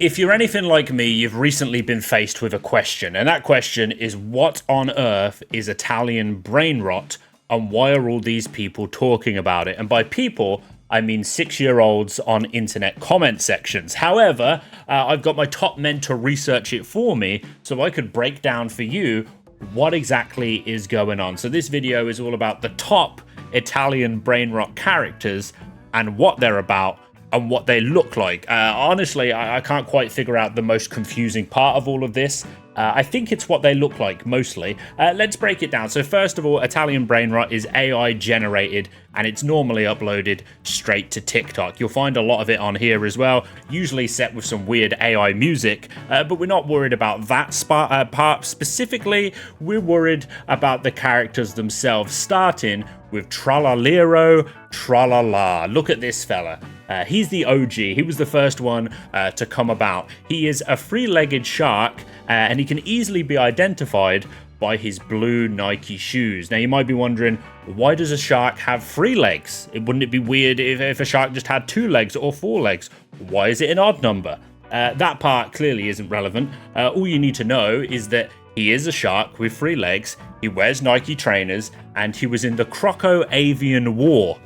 If you're anything like me, you've recently been faced with a question, and that question is, what on earth is Italian brain rot, and why are all these people talking about it? And by people, I mean 6-year-olds on internet comment sections. However, I've got my top men to research it for me, so I could break down for you what exactly is going on. So this video is all about the top Italian brain rot characters and what they're about and what they look like. Honestly, I can't quite figure out the most confusing part of all of this. I think it's what they look like, mostly. Let's break it down. So first of all, Italian Brainrot is AI generated, and it's normally uploaded straight to TikTok. You'll find a lot of it on here as well, usually set with some weird AI music, but we're not worried about that part specifically. We're worried about the characters themselves, starting with Tralo Trala. Look at this fella. He's the OG. He was the first one to come about. He is a three-legged shark, and he can easily be identified by his blue Nike shoes. Now, you might be wondering, why does a shark have 3 legs? Wouldn't it be weird if a shark just had 2 legs or 4 legs? Why is it an odd number? That part clearly isn't relevant. All you need to know is that he is a shark with 3 legs, he wears Nike trainers, and he was in the Croco-Avian War.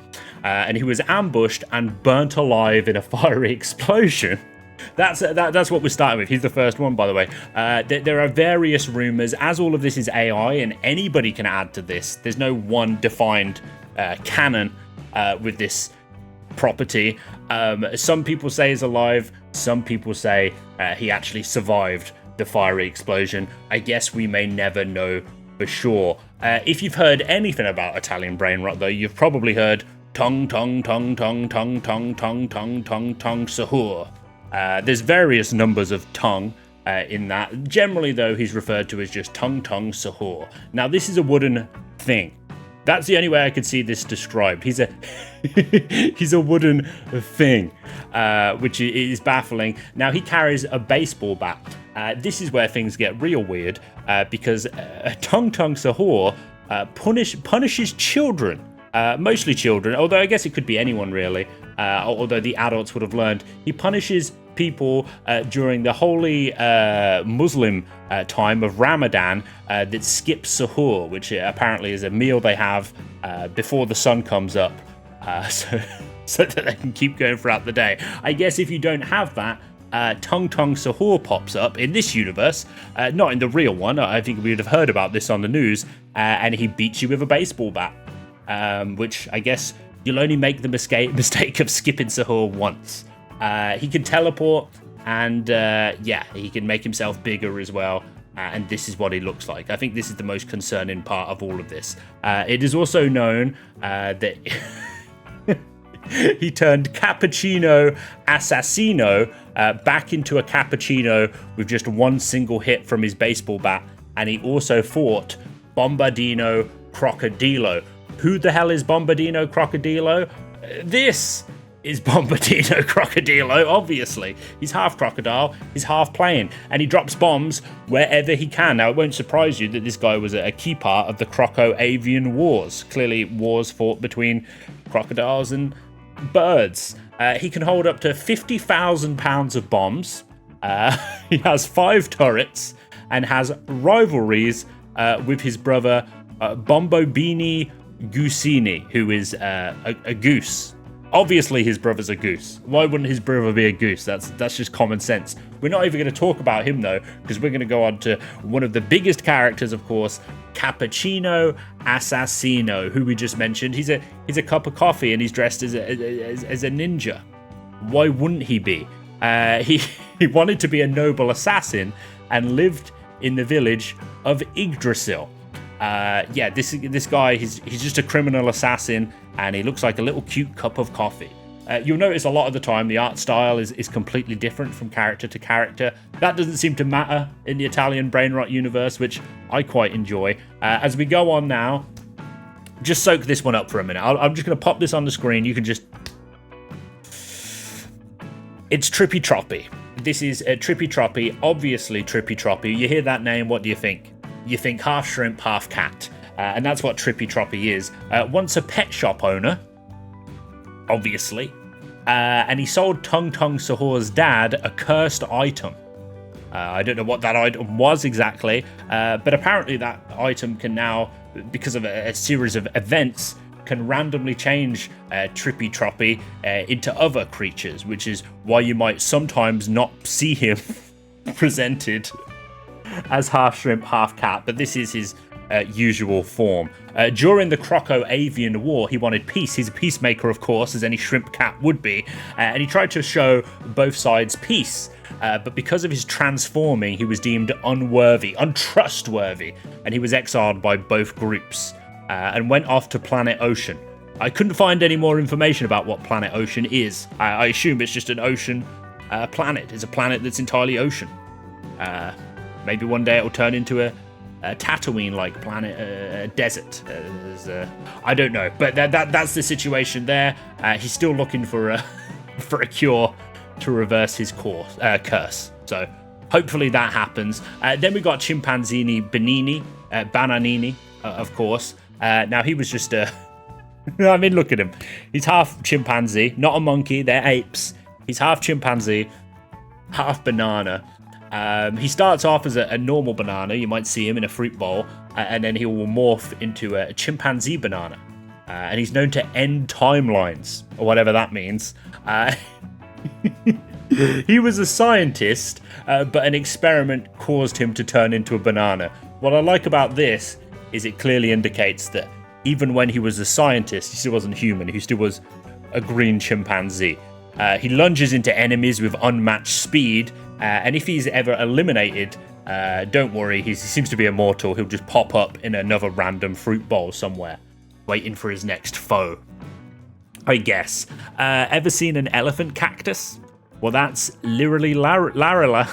And he was ambushed and burnt alive in a fiery explosion. That's what we're starting with. He's the first one, by the way. There are various rumors, as all of this is AI, and anybody can add to this. There's no one defined canon with this property. Some people say he's alive. Some people say he actually survived the fiery explosion. I guess we may never know for sure. If you've heard anything about Italian brain rot, though, you've probably heard Tong, Tong, Tong, Tong, Tong, Tong, Tong, Tong, Tong, Tong, Sahor. There's various numbers of Tong in that. Generally, though, he's referred to as just Tong, Tong, Sahor. Now, this is a wooden thing. That's the only way I could see this described. He's a he's a wooden thing, which is baffling. Now, he carries a baseball bat. This is where things get real weird, because Tong, Tong, Sahor punishes children. Mostly children, although I guess it could be anyone really, although the adults would have learned. He punishes people during the holy Muslim time of Ramadan that skips Sahur, which apparently is a meal they have before the sun comes up, so that they can keep going throughout the day. I guess if you don't have that, Tong Tong Sahur pops up in this universe, not in the real one. I think we'd have heard about this on the news, and he beats you with a baseball bat. Which I guess you'll only make the mistake of skipping Sahur once. He can teleport, and yeah, he can make himself bigger as well. And this is what he looks like. I think this is the most concerning part of all of this. It is also known that he turned Cappuccino Assassino back into a cappuccino with just one single hit from his baseball bat. And he also fought Bombardino Crocodilo. Who the hell is Bombardino Crocodilo? This is Bombardino Crocodilo, obviously. He's half crocodile, he's half plane, and he drops bombs wherever he can. Now, it won't surprise you that this guy was a key part of the Croco-Avian Wars. Clearly, wars fought between crocodiles and birds. He can hold up to 50,000 pounds of bombs. He has 5 turrets and has rivalries with his brother Bombardino Goosini, who is a goose. Obviously, his brother's a goose. Why wouldn't his brother be a goose? That's just common sense. We're not even going to talk about him, though, because we're going to go on to one of the biggest characters, of course, Cappuccino Assassino, who we just mentioned. He's a cup of coffee, and he's dressed as a ninja. Why wouldn't he be? He wanted to be a noble assassin and lived in the village of Yggdrasil. Yeah, this guy, he's just a criminal assassin, and he looks like a little cute cup of coffee. You'll notice a lot of the time the art style is completely different from character to character. That doesn't seem to matter in the Italian Brainrot universe, which I quite enjoy. As we go on now, just soak this one up for a minute. I'm just going to pop this on the screen. You can just... It's Trippy Trippy. This is Trippy Trippy, obviously Trippy Trippy. You hear that name, what do you think? You think half shrimp, half cat. And that's what Trippy Trippy is. Once a pet shop owner, obviously. and he sold Tong Sahor's dad a cursed item. I don't know what that item was exactly, but apparently that item can now, because of a series of events, can randomly change Trippy Trippy into other creatures, which is why you might sometimes not see him presented as half shrimp, half cat, but this is his usual form. During the Croco-Avian War, he wanted peace. He's a peacemaker, of course, as any shrimp cat would be, and he tried to show both sides peace. But because of his transforming, he was deemed unworthy, untrustworthy, and he was exiled by both groups and went off to Planet Ocean. I couldn't find any more information about what Planet Ocean is. I assume it's just an ocean planet. It's a planet that's entirely ocean. Maybe one day it'll turn into a Tatooine-like planet, a desert. I don't know, but that's the situation there. He's still looking for a for a cure to reverse his curse. So hopefully that happens. Then we got Chimpanzini Bananini, of course. Now he was just a... I mean, look at him. He's half chimpanzee, not a monkey. They're apes. He's half chimpanzee, half banana. He starts off as a normal banana. You might see him in a fruit bowl, and then he will morph into a chimpanzee banana. And he's known to end timelines, or whatever that means. He was a scientist, but an experiment caused him to turn into a banana. What I like about this is it clearly indicates that even when he was a scientist, he still wasn't human. He still was a green chimpanzee. He lunges into enemies with unmatched speed, and if he's ever eliminated, don't worry, he seems to be immortal. He'll just pop up in another random fruit bowl somewhere, waiting for his next foe, I guess. Ever seen an elephant cactus? Well, that's literally Lara.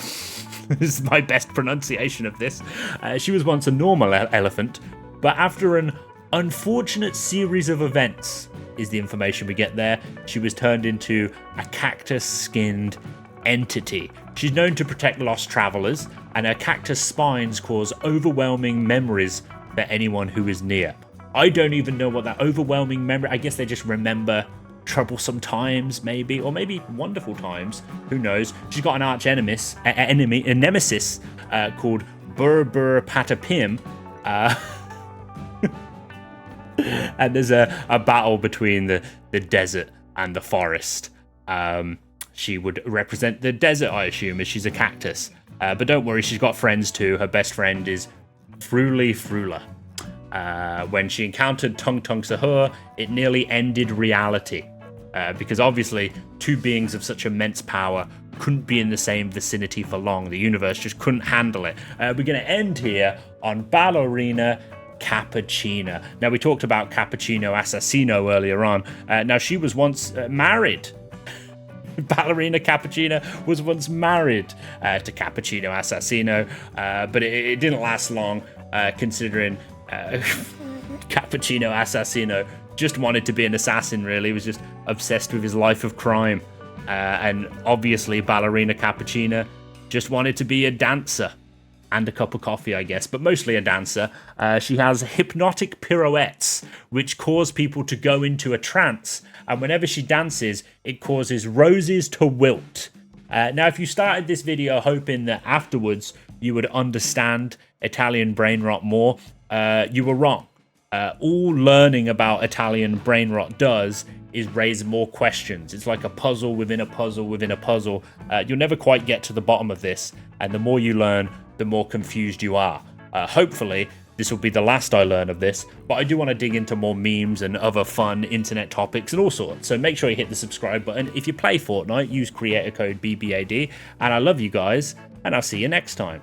This is my best pronunciation of this. She was once a normal elephant, but after an unfortunate series of events, is the information we get there, she was turned into a cactus-skinned entity. She's known to protect lost travelers, and her cactus spines cause overwhelming memories for anyone who is near. I don't even know what that overwhelming memory... I guess they just remember troublesome times, maybe, or maybe wonderful times. Who knows? She's got an arch enemy, a nemesis called Burr Patapim. And there's a battle between the desert and the forest. She would represent the desert, I assume, as she's a cactus. But don't worry, she's got friends too. Her best friend is Frula. When she encountered Tong Sahor, it nearly ended reality. Because obviously, two beings of such immense power couldn't be in the same vicinity for long. The universe just couldn't handle it. We're going to end here on Ballerina Cappuccino. Now, we talked about Cappuccino Assassino earlier on. Now, she was once married. Ballerina Cappuccino was once married to Cappuccino Assassino, but it didn't last long, considering Cappuccino Assassino just wanted to be an assassin, really. He was just obsessed with his life of crime. And obviously, Ballerina Cappuccino just wanted to be a dancer. And a cup of coffee, I guess, but mostly a dancer. She has hypnotic pirouettes, which cause people to go into a trance. And whenever she dances, it causes roses to wilt. Now, if you started this video hoping that afterwards you would understand Italian Brainrot more, you were wrong. All learning about Italian Brainrot does is raise more questions. It's like a puzzle within a puzzle within a puzzle. You'll never quite get to the bottom of this, and the more you learn, the more confused you are. Hopefully, this will be the last I learn of this, but I do want to dig into more memes and other fun internet topics and all sorts, so make sure you hit the subscribe button. If you play Fortnite, use creator code BBAD, and I love you guys, and I'll see you next time.